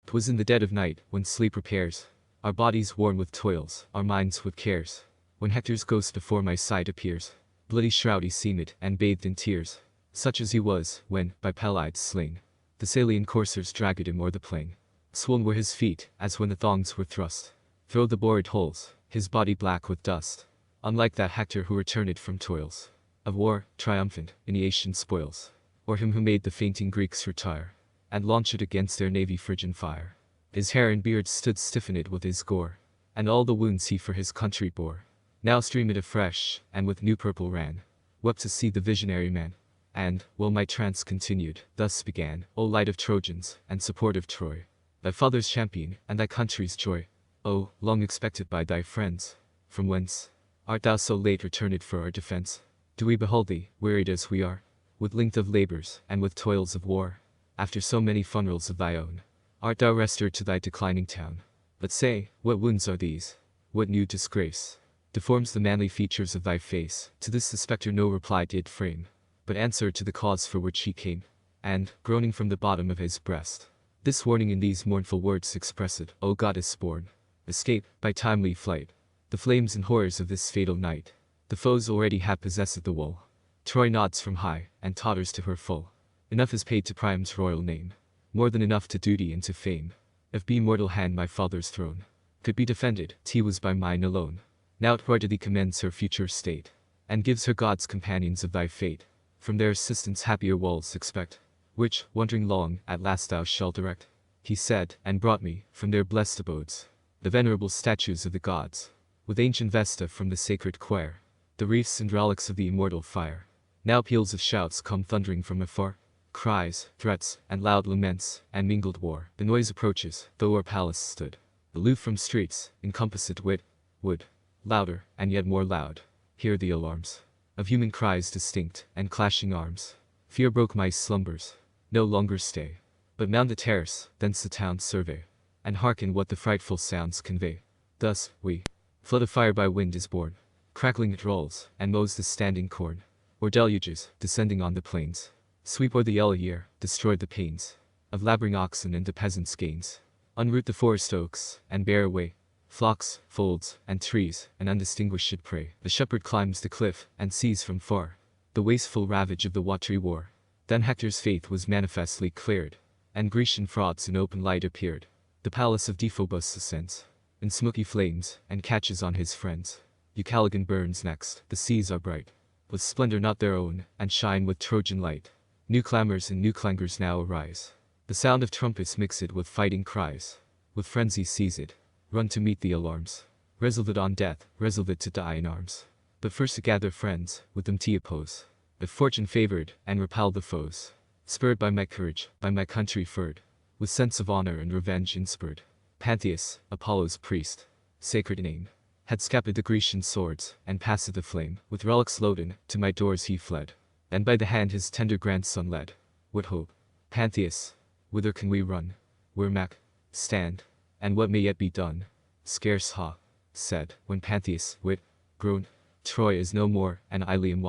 'Twas in the dead of night, when sleep repairs our bodies worn with toils, our minds with cares, when Hector's ghost before my sight appears. Bloody shroud he seemed, and bathed in tears, such as he was, when, by Pelides slain, the Salian coursers dragged him o'er the plain. Swoln were his feet, as when the thongs were thrust thro' the bored holes, his body black with dust. Unlike that Hector who returned from toils of war, triumphant, in Aeacian spoils, or him who made the fainting Greeks retire, and launched against their navy Phrygian fire. His hair and beard stood stiffened with his gore, and all the wounds he for his country bore now streamed afresh, and with new purple ran. Wept to see the visionary man, and, while my trance continued, thus began: O light of Trojans, and support of Troy, thy father's champion, and thy country's joy, O, long expected by thy friends, from whence art thou so late returned for our defense? Do we behold thee, wearied as we are, with length of labors, and with toils of war, after so many funerals of thy own? Art thou restored to thy declining town? But say, what wounds are these? What new disgrace deforms the manly features of thy face? To this the spectre no reply did frame, but answered to the cause for which he came, and, groaning from the bottom of his breast, this warning in these mournful words expressed: O goddess born, escape, by timely flight, the flames and horrors of this fatal night. The foes already have possessed the wall. Troy nods from high, and totters to her full. Enough is paid to Priam's royal name, more than enough to duty and to fame. If be mortal hand my father's throne could be defended, 'twas by mine alone. Now Troy to thee commends her future state, and gives her gods companions of thy fate. From their assistance happier walls expect, which, wandering long, at last thou shalt erect. He said, and brought me, from their blessed abodes, the venerable statues of the gods, with ancient Vesta from the sacred choir, the wreaths and relics of the immortal fire. Now peals of shouts come thundering from afar, cries, threats, and loud laments, and mingled war. The noise approaches, though our palace stood aloof from streets, encompassed wood, louder, and yet more loud. Hear the alarms of human cries distinct, and clashing arms. Fear broke my slumbers, no longer stay, but mount the terrace, thence the town survey, and hearken what the frightful sounds convey. Thus, flood of fire by wind is born, crackling it rolls, and mows the standing corn, or deluges, descending on the plains, sweep o'er the yellow year, destroy the pains of laboring oxen and the peasants' gains, unroot the forest oaks, and bear away flocks, folds, and trees, and undistinguished prey. The shepherd climbs the cliff, and sees from far the wasteful ravage of the watery war. Then Hector's faith was manifestly cleared, and Grecian frauds in open light appeared. The palace of Deiphobus ascends in smoky flames, and catches on his friends. Ucaligon burns next. The seas are bright with splendor not their own, and shine with Trojan light. New clamors and new clangors now arise, the sound of trumpets mixed with fighting cries. With frenzy seized, run to meet the alarms, resolute on death, resolute to die in arms. But first to gather friends, with them to oppose, if fortune favored, and repel the foes. Spurred by my courage, by my country furred, with sense of honor and revenge inspurred, Pantheus, Apollo's priest, sacred name, had scaped the Grecian swords, and passed the flame. With relics loaden, to my doors he fled, and by the hand his tender grandson led. What hope, Pantheus, whither can we run, where stand, and what may yet be done? Scarce said, when Pantheus, groaned, Troy is no more, and Ilium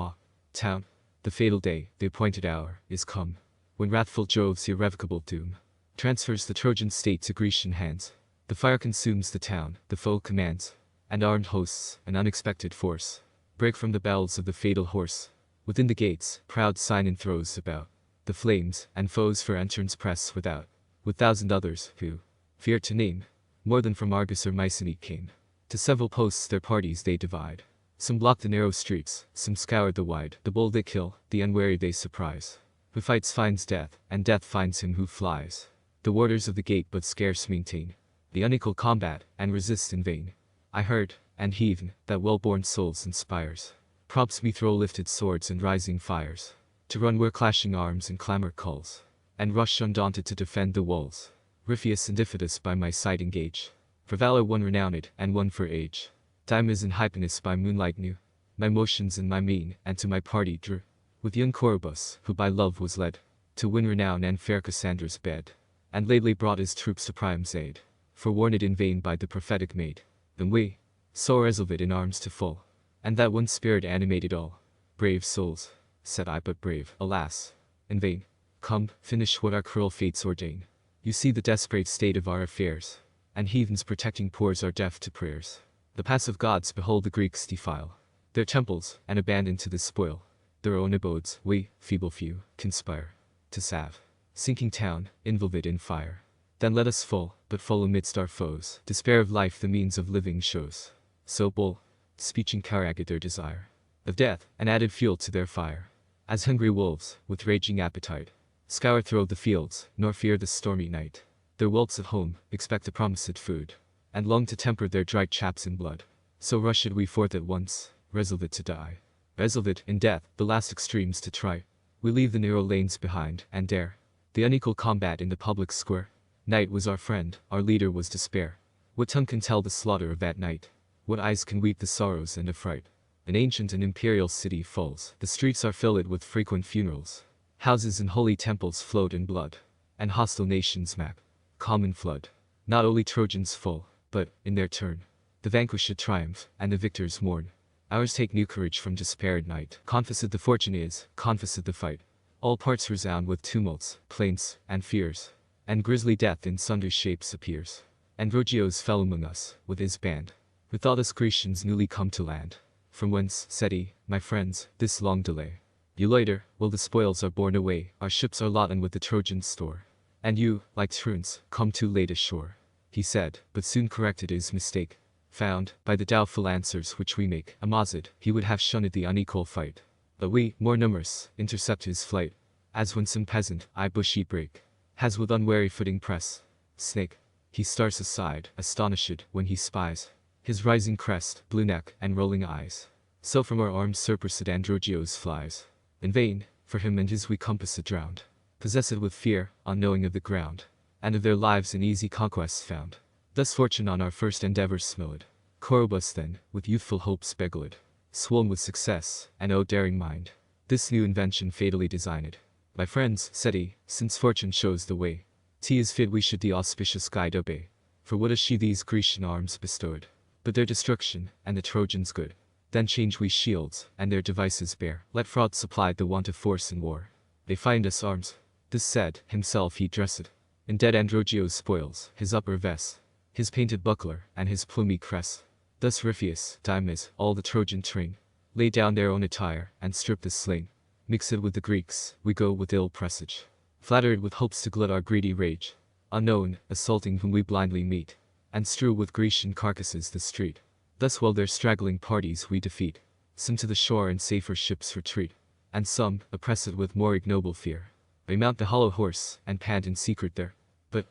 town. The fatal day, the appointed hour, is come, when wrathful Jove's irrevocable doom transfers the Trojan state to Grecian hands. The fire consumes the town, the foe commands, and armed hosts, an unexpected force, break from the bells of the fatal horse. Within the gates, proud Sinon throws about the flames, and foes for entrance press without, with thousand others, who, fear to name, more than from Argos or Mycenae came. To several posts their parties they divide. Some block the narrow streets, some scour the wide. The bold they kill, the unwary they surprise. Who fights finds death, and death finds him who flies. The warders of the gate but scarce maintain the unequal combat, and resist in vain. I heard, and heaved, that well-born souls inspires, prompts me throw lifted swords and rising fires, to run where clashing arms and clamor calls, and rush undaunted to defend the walls. Ripheus and Iphitus by my side engage, for valor one renowned, and one for age. Dymas and Hypanis by moonlight knew my motions and my mien, and to my party drew, with young Corybus, who by love was led to win renown and fair Cassandra's bed, and lately brought his troops to Priam's aid, forewarned in vain by the prophetic maid. Then we, so resolute in arms to full, and that one spirit animated all. Brave souls, said I, but brave, alas, in vain. Come, finish what our cruel fates ordain. You see the desperate state of our affairs, and heathens protecting poors are deaf to prayers. The passive gods behold the Greeks defile their temples, and abandon to the spoil their own abodes. We, feeble few, conspire to salve sinking town, involved in fire. Then let us fall, but fall amidst our foes. Despair of life the means of living shows. So bull, speech encouraged their desire of death, and added fuel to their fire. As hungry wolves, with raging appetite, scour through the fields, nor fear the stormy night. Their whelps at home expect the promised food, and long to temper their dried chaps in blood. So rushed we forth at once, resolute to die. Resolute, in death, the last extremes to try. We leave the narrow lanes behind, and dare the unequal combat in the public square. Night was our friend, our leader was despair. What tongue can tell the slaughter of that night? What eyes can weep the sorrows and affright? An ancient and imperial city falls. The streets are filled with frequent funerals. Houses and holy temples float in blood, and hostile nations map common flood. Not only Trojans fall, but, in their turn, the vanquished triumph, and the victors mourn. Ours take new courage from despair at night. Confessed the fortune is, confessed the fight. All parts resound with tumults, plaints, and fears, and grisly death in sundry shapes appears. Androgeos fell among us, with his band, with all us Grecians newly come to land. From whence, said he, my friends, this long delay? You loiter, while the spoils are borne away. Our ships are laden with the Trojan store, and you, like truants, come too late ashore. He said, but soon corrected his mistake, found, by the doubtful answers which we make. Amazed, he would have shunned the unequal fight. But we, more numerous, intercept his flight, as when some peasant, bushy brake, has with unwary footing press snake. He starts aside, astonished, when he spies his rising crest, blue neck, and rolling eyes. So from our arms surprised Androgeos flies. In vain, for him and his we compassed drowned, possessed with fear, unknowing of the ground, and of their lives in easy conquests found. Thus fortune on our first endeavors smote. Corobus then, with youthful hopes beguiled, swoln with success, and daring mind, this new invention fatally designed. My friends, said he, since fortune shows the way, 'tis fit we should the auspicious guide obey. For what has she these Grecian arms bestowed, but their destruction, and the Trojans' good? Then change we shields, and their devices bear. Let fraud supply the want of force in war. They find us arms. This said, himself he dressed in dead Androgeos' spoils, his upper vest, his painted buckler, and his plumy crest. Thus Ripheus, Dymas, all the Trojan train, lay down their own attire, and strip the slain. Mixed with the Greeks, we go with ill presage, flattered with hopes to glut our greedy rage. Unknown, assaulting whom we blindly meet, and strew with Grecian carcasses the street. Thus while their straggling parties we defeat, some to the shore and safer ships retreat, and some, oppressed with more ignoble fear, may mount the hollow horse, and pant in secret there. But,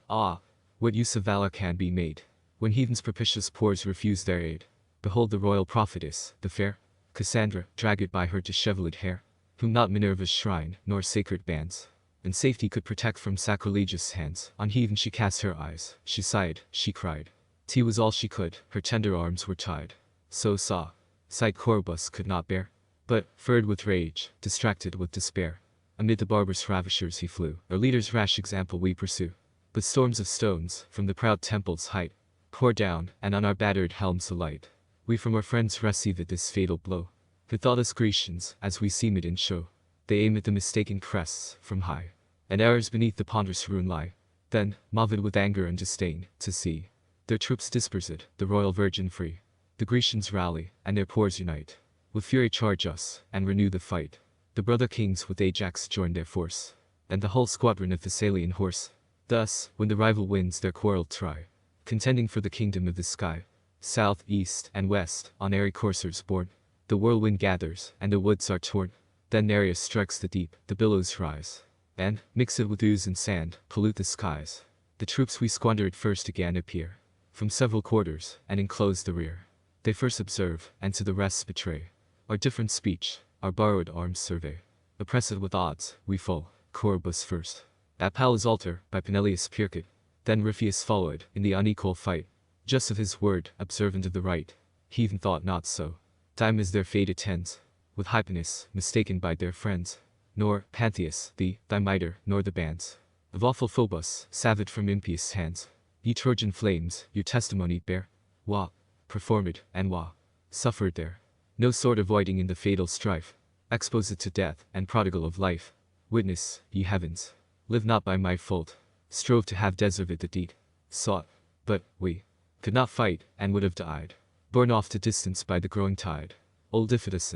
what use of valor can be made, when heathens propitious poors refuse their aid? Behold the royal prophetess, the fair Cassandra, dragged by her dishevelled hair, whom not Minerva's shrine, nor sacred bands, in safety could protect from sacrilegious hands. On heathen she cast her eyes, she sighed, she cried. 'T was all she could, her tender arms were tied. So sight Corobus could not bear, but, furred with rage, distracted with despair, amid the barbarous ravishers he flew. Our leader's rash example we pursue, but storms of stones, from the proud temple's height, pour down, and on our battered helms alight. We from our friends receive this fatal blow. Who thought us Grecians, as we seem it in show. They aim at the mistaken crests, from high, and errors beneath the ponderous ruin lie. Then, moved with anger and disdain, to see their troops dispersed, the royal virgin free, the Grecians rally, and their poors unite, with fury charge us, and renew the fight. The brother kings with Ajax join their force, and the whole squadron of Thessalian horse. Thus, when the rival winds their quarrel try, contending for the kingdom of the sky, south, east, and west, on airy coursers borne, the whirlwind gathers, and the woods are torn. Then Æneas strikes the deep, the billows rise, and, mixed with ooze and sand, pollute the skies. The troops we squandered first again appear, from several quarters, and enclose the rear. They first observe, and to the rest betray, our different speech, our borrowed arms survey. Oppressed with odds, we fall, Corobus first, at Pallas' altar, by Peneleus pierced. Then Ripheus followed, in the unequal fight, just of his word, observant of the right. Heathen thought not so. Time as their fate attends, with Hypanis, mistaken by their friends, nor Pantheus, the Dimitor, nor the bands of awful Phobos, savage from impious hands. Ye Trojan flames, your testimony bear. Wah, performed, and wah, suffered there. No sword avoiding in the fatal strife, exposed to death, and prodigal of life. Witness, ye heavens, live not by my fault, strove to have deserved the deed sought, but we could not fight and would have died, borne off to distance by the growing tide. Old Iphitus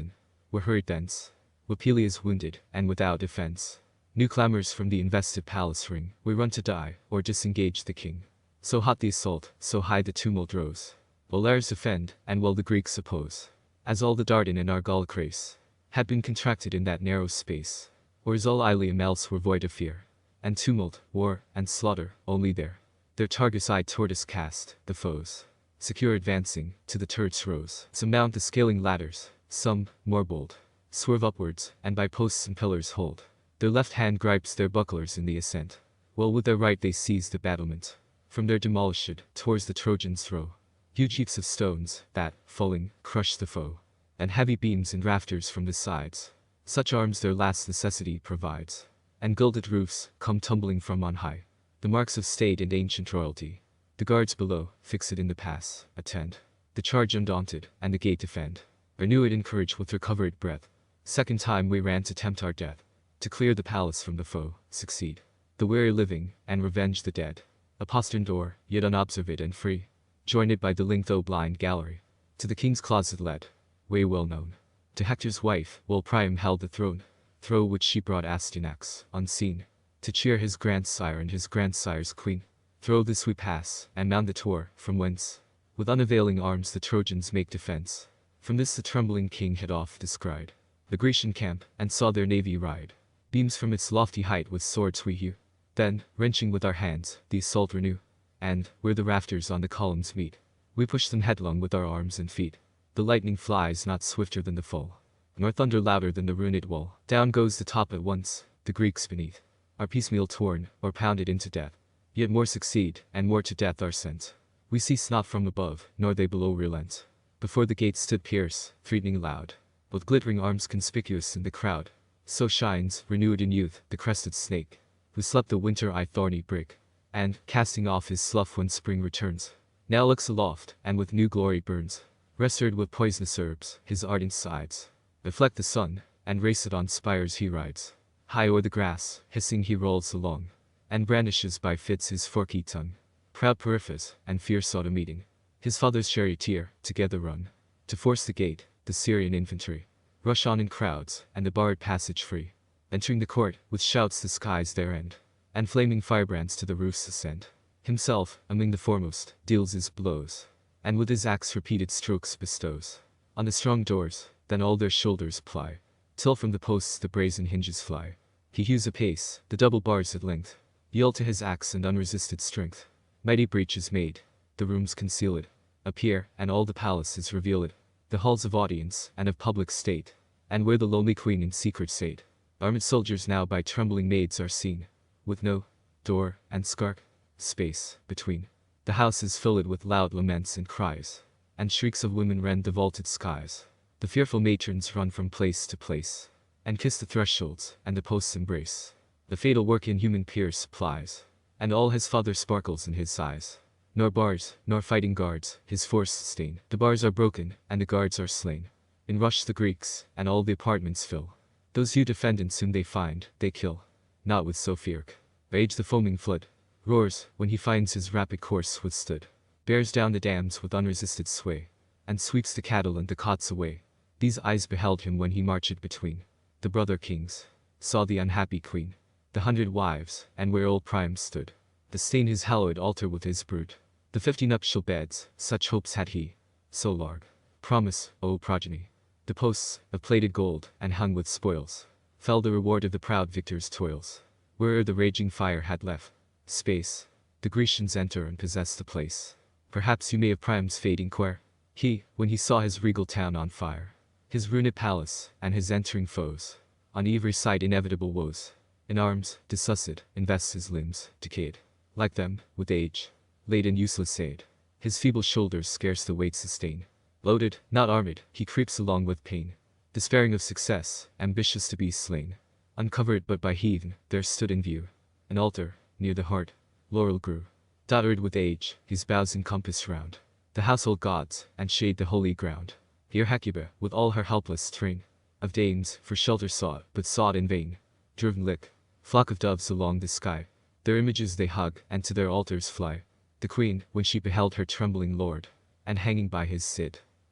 were hurried thence, with Peleus wounded and without defense. New clamors from the invested palace ring, we run to die or disengage the king. So hot the assault, so high the tumult rose. Well Ares defend, and well the Greeks oppose, as all the Dardan and Argolic race had been contracted in that narrow space, or as all Ilium else were void of fear, and tumult, war, and slaughter, only there. Their Targus-eyed tortoise cast, the foes, secure advancing, to the turrets rose. Some mount the scaling ladders, some, more bold, swerve upwards, and by posts and pillars hold. Their left hand gripes their bucklers in the ascent, while with their right they seize the battlement. From their demolished, towards the Trojans throw huge heaps of stones, that, falling, crush the foe, and heavy beams and rafters from the sides. Such arms their last necessity provides, and gilded roofs come tumbling from on high, the marks of state and ancient royalty. The guards below, fixed in the pass, attend the charge undaunted, and the gate defend. Renew it in courage with recovered breath. Second time we ran to tempt our death, to clear the palace from the foe, succeed the weary living, and revenge the dead. A postern door, yet unobserved and free, joined by the linked blind gallery, to the king's closet led, way well known. To Hector's wife, while Priam held the throne, through which she brought Astyanax, unseen, to cheer his grandsire and his grandsire's queen. Through this we pass, and mount the tor, from whence, with unavailing arms the Trojans make defense. From this the trembling king had oft descried the Grecian camp, and saw their navy ride beams from its lofty height with swords we hew. Then, wrenching with our hands, the assault renew, and, where the rafters on the columns meet, we push them headlong with our arms and feet. The lightning flies not swifter than the fall, nor thunder louder than the ruined wall. Down goes the top at once, the Greeks beneath are piecemeal torn, or pounded into death. Yet more succeed, and more to death are sent. We cease not from above, nor they below relent. Before the gate stood Pierce, threatening loud, with glittering arms conspicuous in the crowd. So shines, renewed in youth, the crested snake, who slept the winter-eye thorny brake, and, casting off his slough when spring returns, now looks aloft, and with new glory burns. Rested with poisonous herbs, his ardent sides reflect the sun, and raced on spires he rides. High o'er the grass, hissing he rolls along, and brandishes by fits his forky tongue. Proud Periphas, and fierce sought a meeting. His father's charioteer, together run, to force the gate. The Syrian infantry rush on in crowds, and the barred passage free. Entering the court, with shouts the skies their end, and flaming firebrands to the roofs ascend. Himself, among the foremost, deals his blows, and with his axe repeated strokes bestows on the strong doors. Then all their shoulders ply, till from the posts the brazen hinges fly. He hews apace, the double bars at length yield to his axe and unresisted strength. Mighty breach is made, the rooms concealed appear, and all the palace is revealed. The halls of audience, and of public state, and where the lonely queen in secret sate. Armed soldiers now by trembling maids are seen, with no door and scark space between. The house is filled with loud laments and cries, and shrieks of women rend the vaulted skies. The fearful matrons run from place to place, and kiss the thresholds, and the posts embrace. The fatal work inhuman Pierce supplies, and all his father sparkles in his eyes. Nor bars, nor fighting guards, his force sustain. The bars are broken, and the guards are slain. In rush the Greeks, and all the apartments fill. Those few defendants whom they find, they kill. Not with so fierce rage the foaming flood roars, when he finds his rapid course withstood. Bears down the dams with unresisted sway, and sweeps the cattle and the cots away. These eyes beheld him when he marched between the brother kings, saw the unhappy queen, the 100 wives, and where old Priam stood, to stain his hallowed altar with his brood. The 50 nuptial beds, such hopes had he, so large promise, O progeny. The posts, of plated gold, and hung with spoils, fell the reward of the proud victor's toils. Where'er the raging fire had left space, the Grecians enter and possess the place. Perhaps you may of Priam's fate inquire. He, when he saw his regal town on fire, his ruined palace, and his entering foes, on every side inevitable woes, in arms, dissused, invests his limbs, decayed, like them, with age, laid in useless aid. His feeble shoulders scarce the weight sustain. Loaded, not armed, he creeps along with pain, despairing of success, ambitious to be slain. Uncovered but by heathen, there stood in view an altar, near the heart, laurel grew. Dotted with age, his boughs encompass round the household gods, and shade the holy ground. Here Hecuba, with all her helpless train of dames, for shelter sought, but sought in vain. Driven like flock of doves along the sky, Their images they hug, and to their altars fly. The queen, when she beheld her trembling lord, and hanging by his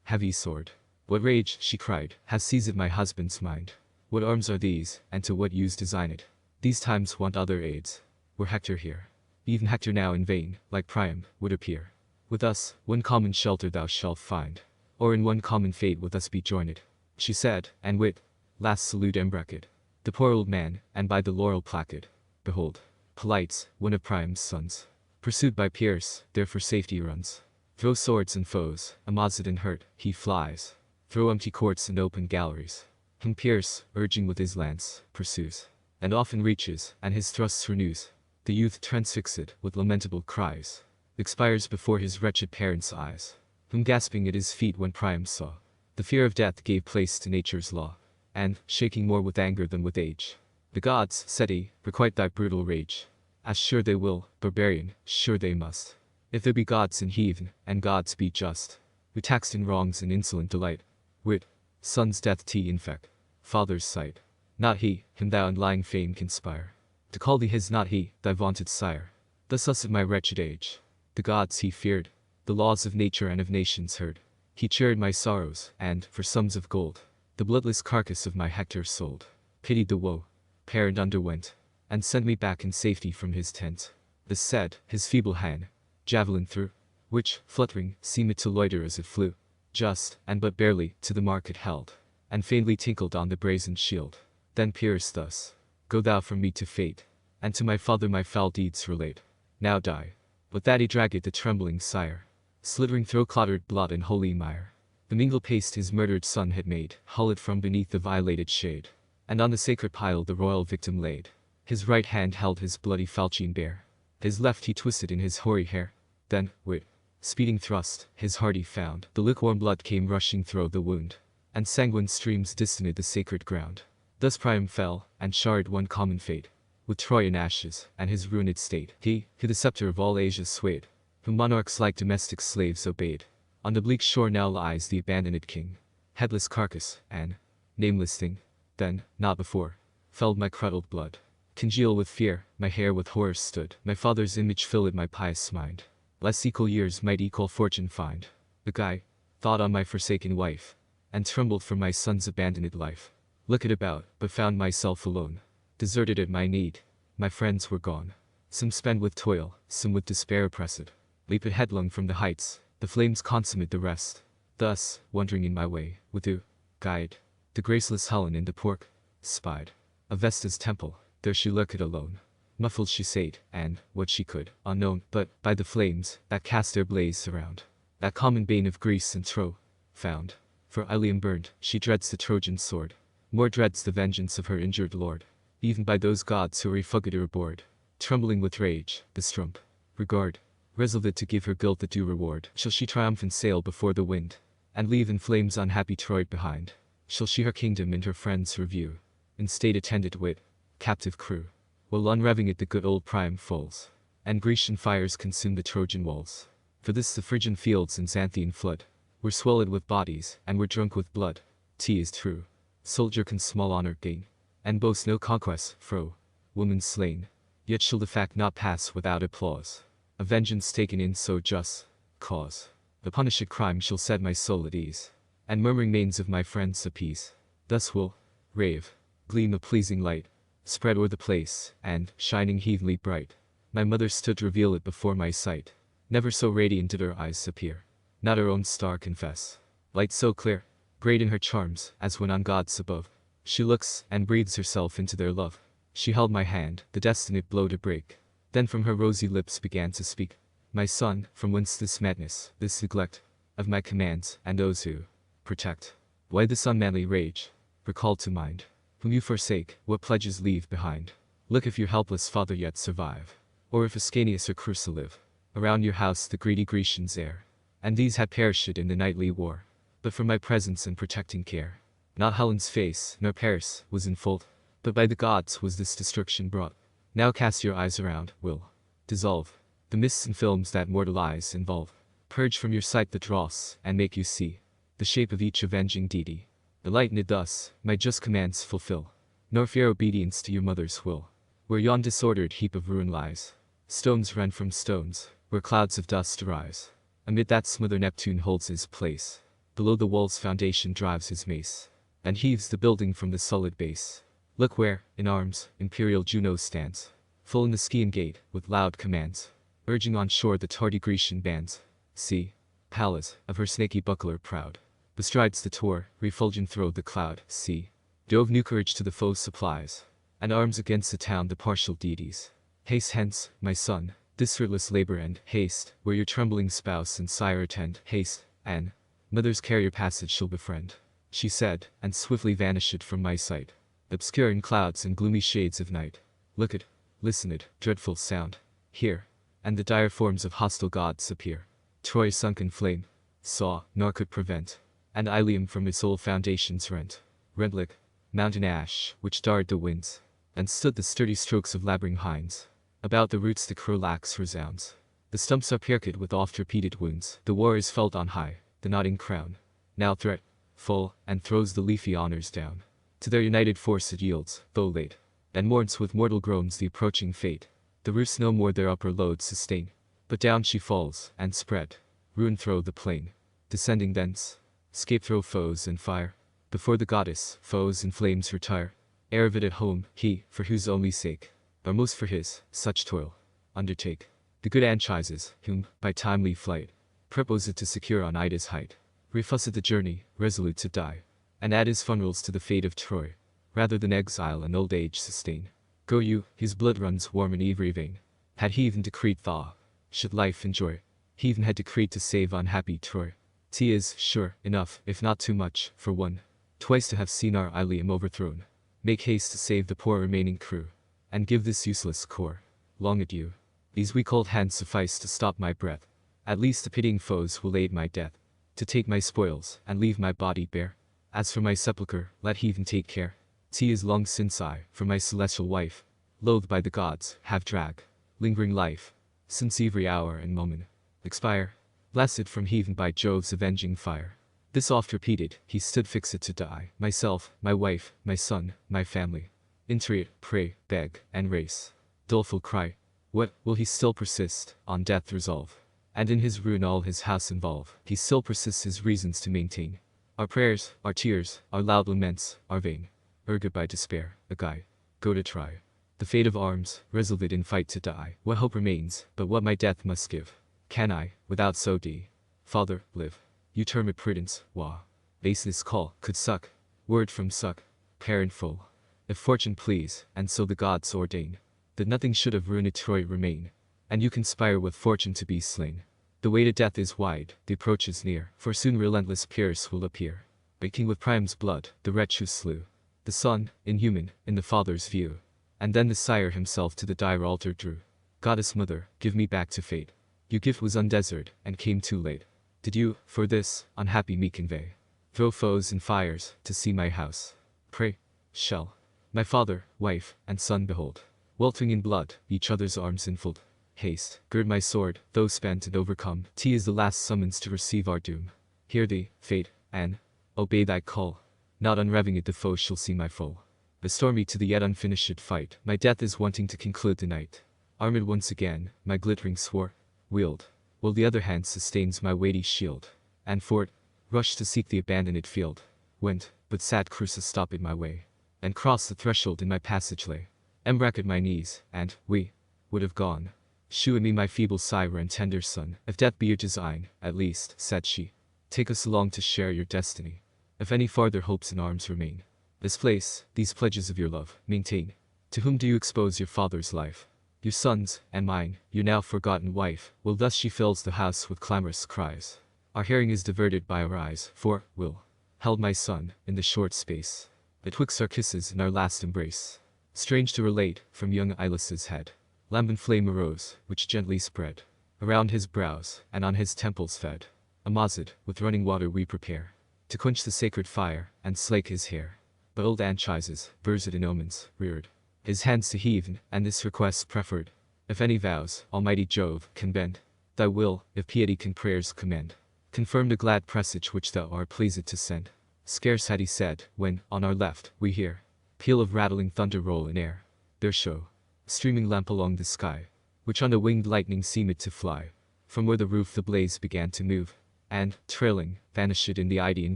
heavy sword. What rage, she cried, has seized my husband's mind? What arms are these, and to what use designed? These times want other aids. Were Hector here, even Hector now in vain, like Priam, would appear. With us, one common shelter thou shalt find, or in one common fate with us be joined. She said, and with last salute embreaked the poor old man, and by the laurel placard, behold, Polites, one of Priam's sons, pursued by Pierce, there for safety runs. Throw swords and foes, Amazid hurt, he flies. Through empty courts and open galleries. Whom Pierce, urging with his lance, pursues, and often reaches, and his thrusts renews. The youth transfixed, with lamentable cries, expires before his wretched parents' eyes, whom gasping at his feet when Priam saw. The fear of death gave place to nature's law, and, shaking more with anger than with age, the gods, said he, requite thy brutal rage. As sure they will, barbarian, sure they must. If there be gods in heaven, and gods be just, who taxed in wrongs and insolent delight, wit, son's death to infect, father's sight. Not he, him thou in lying fame conspire, to call thee his, not he, thy vaunted sire. Thus us of my wretched age, the gods he feared, the laws of nature and of nations heard. He cheered my sorrows, and, for sums of gold, the bloodless carcass of my Hector sold. Pitied the woe parent underwent, and sent me back in safety from his tent. This said, his feeble hand, javelin threw, which, fluttering, seemed to loiter as it flew, just, and but barely, to the mark it held, and faintly tinkled on the brazen shield. Then Pyrrhus thus, go thou from me to fate, and to my father my foul deeds relate. Now die. But that he dragged the trembling sire, slittering through clotted blood and holy mire. The mingled paste his murdered son had made, hull it from beneath the violated shade, and on the sacred pile the royal victim laid. His right hand held his bloody falchion bare, his left he twisted in his hoary hair. Then, with speeding thrust, his heart he found, the lukewarm blood came rushing through the wound, and sanguine streams distended the sacred ground. Thus Priam fell, and shared one common fate, with Troy in ashes, and his ruined state. He, who the scepter of all Asia swayed, whom monarchs like domestic slaves obeyed. On the bleak shore now lies the abandoned king, headless carcass, and nameless thing. Then, not before, felled my curdled blood. Congeal with fear, my hair with horror stood. My father's image filled my pious mind, lest equal years might equal fortune find. The guy thought on my forsaken wife, and trembled for my son's abandoned life. Looked about, but found myself alone, deserted at my need. My friends were gone, some spent with toil, some with despair oppressed. Leaped headlong from the heights, the flames consummate the rest. Thus, wandering in my way, with who guide, the graceless Helen in the pork spied of Vesta's temple. There she lurked alone, muffled she sate, and, what she could, unknown, but, by the flames, that cast their blaze around, that common bane of Greece and Troy, found. For Ilium burned, she dreads the Trojan sword, more dreads the vengeance of her injured lord, even by those gods who refugged her aboard. Trembling with rage, the strump, regard, resolute to give her guilt the due reward. Shall she triumphant sail before the wind, and leave in flames unhappy Troy behind? Shall she her kingdom and her friends review, in state attended with captive crew, while unrevving it the good old Priam falls, and Grecian fires consume the Trojan walls? For this the Phrygian fields and Xanthian flood were swelled with bodies, and were drunk with blood. 'Tis true, soldier can small honor gain, and boast no conquest, fro, woman slain. Yet shall the fact not pass without applause, a vengeance taken in so just cause. The punished crime shall set my soul at ease, and murmuring manes of my friends appease. Thus will rave, gleam a pleasing light, spread o'er the place, and, shining heavenly bright, my mother stood revealed before my sight. Never so radiant did her eyes appear, not her own star confess, light so clear, great in her charms, as when on gods above she looks, and breathes herself into their love. She held my hand, the destined blow to break, then from her rosy lips began to speak. My son, from whence this madness, this neglect of my commands, and those who protect? Why this unmanly rage? Recall to mind, whom you forsake, what pledges leave behind? Look if your helpless father yet survive, or if Ascanius or Creusa live. Around your house the greedy Grecians err, and these had perished in the nightly war, but for my presence and protecting care. Not Helen's face, nor Paris, was in fault, but by the gods was this destruction brought. Now cast your eyes around, will dissolve the mists and films that mortal eyes involve. Purge from your sight the dross, and make you see the shape of each avenging deity. Enlightened thus, my just commands fulfill, nor fear obedience to your mother's will. where yon disordered heap of ruin lies. Stones rend from stones, where clouds of dust arise. Amid that smother Neptune holds his place. Below the wall's foundation drives his mace, and heaves the building from the solid base. Look where, in arms, imperial Juno stands, full in the Scaean gate, with loud commands, urging on shore the tardy Grecian bands. See, Pallas, of her snaky buckler proud, bestrides the Tor, refulgent thro' the cloud. See, Jove new courage to the foe's supplies, and arms against the town the partial deities. Haste hence, my son, this fruitless labor end. Haste, where your trembling spouse and sire attend. Haste, and mother's care your passage shall befriend. She said, and swiftly vanished from my sight, obscure in clouds and gloomy shades of night. Look it, listen it, dreadful sound, hear, and the dire forms of hostile gods appear. Troy sunk in flame, saw, nor could prevent, and Ilium from its old foundations rent. Rent like mountain ash, which darred the winds, and stood the sturdy strokes of laboring hinds. About the roots the crowlax resounds. The stumps are pierced with oft-repeated wounds. The warriors felt on high, the nodding crown, now threat, full, and throws the leafy honors down. To their united force it yields, though late, and mourns with mortal groans the approaching fate. The roofs no more their upper load sustain, but down she falls, and spread, ruin thro' the plain. Descending thence, scape thro' foes and fire. Before the goddess, foes in flames retire. Ere of it at home, he, for whose only sake, or most for his, such toil, undertake. The good Anchises, whom, by timely flight, proposed to secure on Ida's height, refussed the journey, resolute to die, and add his funerals to the fate of Troy, rather than exile and old age sustain. Go you, his blood runs warm in every vein. Had he even decreed thaw, should life enjoy, he even had decreed to save unhappy Troy. 'Tis sure enough, if not too much, for one, twice to have seen our Ilium overthrown. Make haste to save the poor remaining crew, and give this useless corps long adieu. These weak old hands suffice to stop my breath. At least the pitying foes will aid my death, to take my spoils, and leave my body bare. As for my sepulchre, let heathen take care. 'Tis long since I, for my celestial wife, loathed by the gods, have dragged lingering life, since every hour and moment expire, blasted from heaven by Jove's avenging fire. This oft repeated, he stood fixed to die. Myself, my wife, my son, my family, entreat, pray, beg, and race. Doleful cry, what, will he still persist, on death resolve, and in his ruin all his house involve? He still persists his reasons to maintain. Our prayers, our tears, our loud laments, are vain. Urged by despair, a guy, go to try the fate of arms, resolute in fight to die. What hope remains, but what my death must give? Can I, without so de, Father, live? You term it prudence, wah. Baseness call, could suck, word from suck, parent full. If fortune please, and so the gods ordain, that nothing should of ruined Troy remain, and you conspire with fortune to be slain. The way to death is wide, the approach is near, for soon relentless Pyrrhus will appear, baking with Priam's blood, the wretch who slew the son, inhuman, in the father's view, and then the sire himself to the dire altar drew. Goddess mother, give me back to fate. Your gift was undeserved, and came too late. Did you, for this, unhappy me convey, throw foes and fires, to see my house? Pray, shall my father, wife, and son behold, weltering in blood, each other's arms enfold? Haste, gird my sword, though spent and overcome. 'Tis the last summons to receive our doom. Hear thee, fate, and obey thy call. Not unrevving it the foe shall see my foe. Restore me to the yet unfinished fight. My death is wanting to conclude the night. Armed once again, my glittering sword wield, while the other hand sustains my weighty shield, and for it, rush to seek the abandoned field. Went, but sad Crucis stopped my way, and crossed the threshold in my passage lay. Embrack at my knees, and, we, would have gone. Shew me my feeble sire and tender son. If death be your design, at least, said she, take us along to share your destiny. If any farther hopes in arms remain, this place, these pledges of your love, maintain. To whom do you expose your father's life? Your son's, and mine, your now forgotten wife, will thus she fills the house with clamorous cries. Our hearing is diverted by our eyes, for, will, held my son, in the short space, betwixt our kisses and our last embrace. Strange to relate, from young Ilis's head, lambent flame arose, which gently spread around his brows, and on his temples fed. A mazid, with running water we prepare, to quench the sacred fire, and slake his hair. But old Anchises, bursed in omens, reared his hands to heaven, and this request preferred. If any vows, Almighty Jove, can bend thy will, if piety can prayers commend, confirm the glad presage which thou art pleased to send. Scarce had he said, when, on our left, we hear peal of rattling thunder roll in air. There show streaming lamp along the sky, which on a winged lightning seemed to fly. From where the roof the blaze began to move, and, trailing, vanished in the Idaean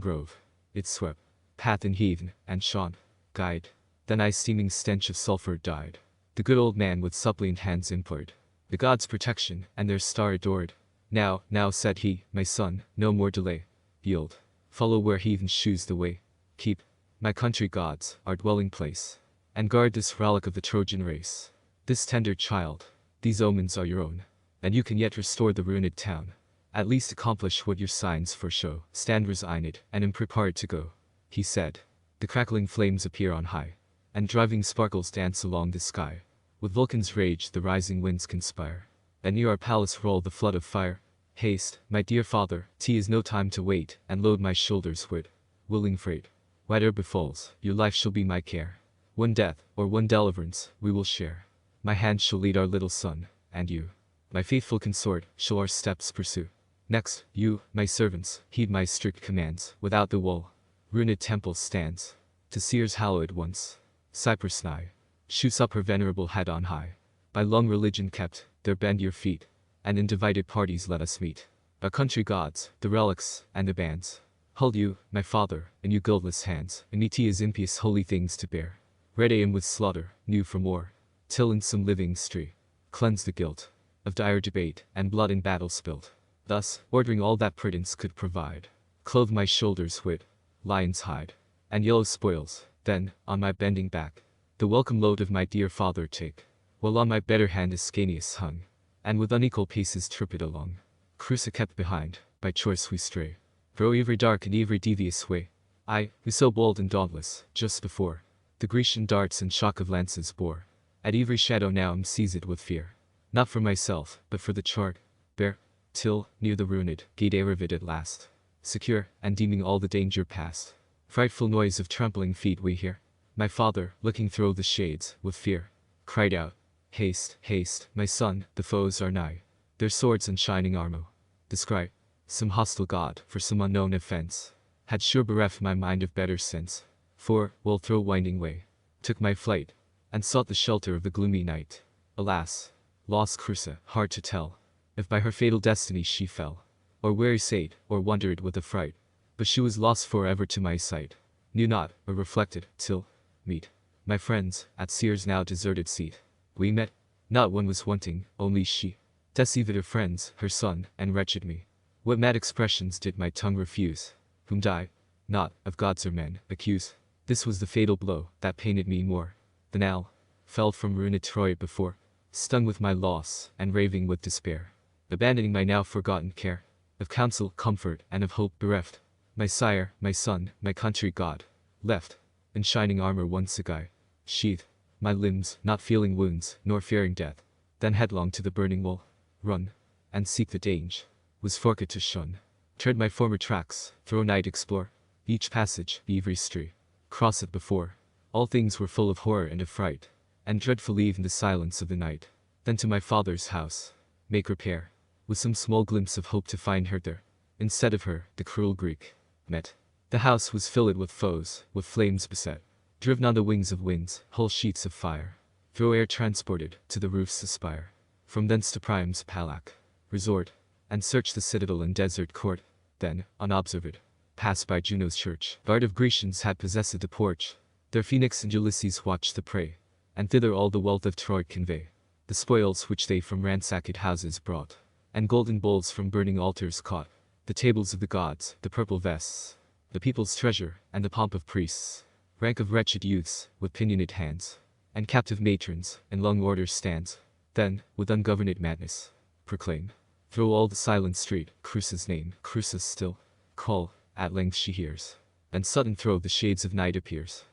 grove. It swept, path and heathen, and shone, guide. Then I steaming stench of sulphur died. The good old man with suppliant hands implored the gods' protection, and their star adored. Now, said he, my son, no more delay. Yield. Follow where heathens choose the way. Keep, my country gods, our dwelling place, and guard this relic of the Trojan race. This tender child, these omens are your own, and you can yet restore the ruined town. At least accomplish what your signs foreshow. Stand resigned, and am prepared to go, he said. The crackling flames appear on high, and driving sparkles dance along the sky. With Vulcan's rage the rising winds conspire, and near our palace roll the flood of fire. Haste, my dear father, 'tis no time to wait, and load my shoulders with willing freight. Whate'er befalls, your life shall be my care. One death, or one deliverance, we will share. My hand shall lead our little son, and you, my faithful consort, shall our steps pursue. Next, you, my servants, heed my strict commands. Without the wall, ruined temple stands, to seers hallowed once. Cyprus nigh shoots up her venerable head on high. By long religion kept, there bend your feet, and in divided parties let us meet. Our country gods, the relics, and the bands, hold you, my father, in your guiltless hands. Enmity is impious holy things to bear. Red am with slaughter, new from war, till in some living street, cleanse the guilt of dire debate, and blood in battle spilt. Thus, ordering all that prudence could provide, clothe my shoulders with lion's hide, and yellow spoils. Then, on my bending back, the welcome load of my dear father take, while on my better hand is Æneas hung, and with unequal paces tripped along. Crusa kept behind, by choice we stray, through every dark and every devious way. I, who so bold and dauntless, just before, the Grecian darts and shock of lances bore, at every shadow now am seized with fear, not for myself, but for the chart, bear, till, near the ruined gate arrived at last, secure, and deeming all the danger past. Frightful noise of trampling feet we hear. My father, looking through the shades, with fear, cried out, haste, haste, my son, the foes are nigh. Their swords and shining armor descry some hostile god, for some unknown offense, had sure bereft my mind of better sense. For, while through winding way, took my flight, and sought the shelter of the gloomy night. Alas, lost Crusa, hard to tell, if by her fatal destiny she fell, or weary sate, or wandered with affright. But she was lost forever to my sight. Knew not, or reflected, till, meet my friends, at Seir's now deserted seat. We met, not one was wanting, only she, deceived her friends, her son, and wretched me. What mad expressions did my tongue refuse? Whom I, not, of gods or men, accuse. This was the fatal blow, that pained me more than all. Fell from ruined Troy before, stung with my loss, and raving with despair, abandoning my now forgotten care, of counsel, comfort, and of hope bereft. My sire, my son, my country god, left, in shining armor once a guy, sheathed, my limbs, not feeling wounds, nor fearing death, then headlong to the burning wall, run, and seek the danger, was forked to shun. Tread my former tracks, through night explore, each passage, every street, cross it before. All things were full of horror and affright, and dreadful even the silence of the night. Then to my father's house, make repair, with some small glimpse of hope to find her there. Instead of her, the cruel Greek met. The house was filled with foes, with flames beset, driven on the wings of winds, whole sheets of fire, through air transported, to the roofs aspire. From thence to Priam's Palac, resort, and search the citadel and desert court. Then, unobserved, pass by Juno's church. Guard of Grecians had possessed the porch. Their Phoenix and Ulysses watched the prey, and thither all the wealth of Troy convey, the spoils which they from ransacked houses brought, and golden bowls from burning altars caught, the tables of the gods, the purple vests, the people's treasure, and the pomp of priests, rank of wretched youths, with pinioned hands, and captive matrons, in long order stands. Then, with ungoverned madness, proclaim, through all the silent street, Crusa's name. Crusa still, call, at length she hears, and sudden through the shades of night appears,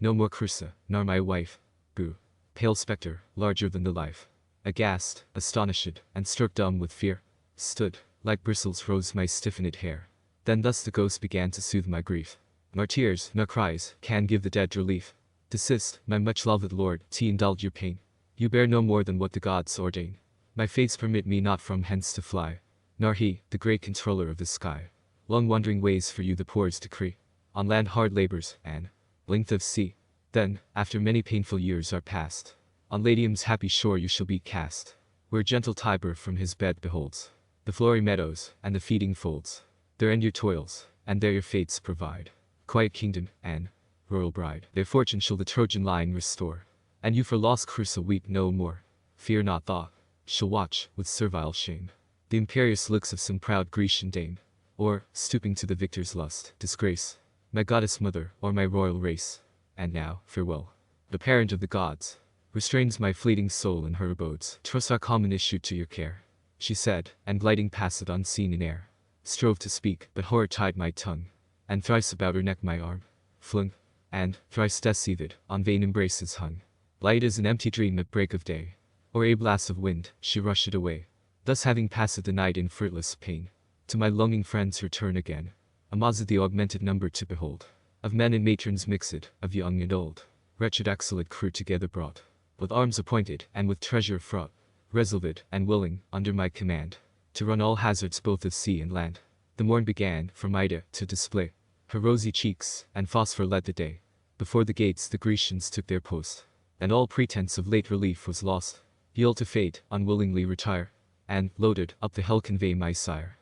no more Crusa, nor my wife, Boo, pale spectre, larger than the life, aghast, astonished, and struck dumb with fear, stood, like bristles rose my stiffened hair. Then thus the ghost began to soothe my grief. Nor tears, nor cries, can give the dead relief. Desist, my much-loved lord, to indulge your pain. You bear no more than what the gods ordain. My fates permit me not from hence to fly, nor he, the great controller of the sky. Long wandering ways for you the poor's decree, on land hard labors, and length of sea. Then, after many painful years are past, On Latium's happy shore you shall be cast, where gentle Tiber from his bed beholds the flowery meadows and the feeding folds. There end your toils, and there your fates provide quiet kingdom and royal bride. Their fortune shall the Trojan line restore, and you for lost Creusa weep no more. Fear not, thought shall watch with servile shame the imperious looks of some proud Grecian dame, or, stooping to the victor's lust, disgrace my goddess mother or my royal race. And now, farewell. The parent of the gods restrains my fleeting soul in her abodes. Trust our common issue to your care, she said, and gliding past it unseen in air, strove to speak, but horror tied my tongue, and thrice about her neck my arm flung, and, thrice death-seethed, on vain embraces hung. Light as an empty dream at break of day, or a blast of wind, she rushed away. Thus having passed the night in fruitless pain, to my longing friends return again, amazed the augmented number to behold, of men and matrons mixed, of young and old, wretched exiled crew together brought, with arms appointed and with treasure fraught, resolute and willing, under my command, to run all hazards both of sea and land. The morn began, from Ida, to display her rosy cheeks, and phosphor led the day. Before the gates the Grecians took their post, and all pretense of late relief was lost. Yield to fate, unwillingly retire, and, loaded, up the hill convey my sire.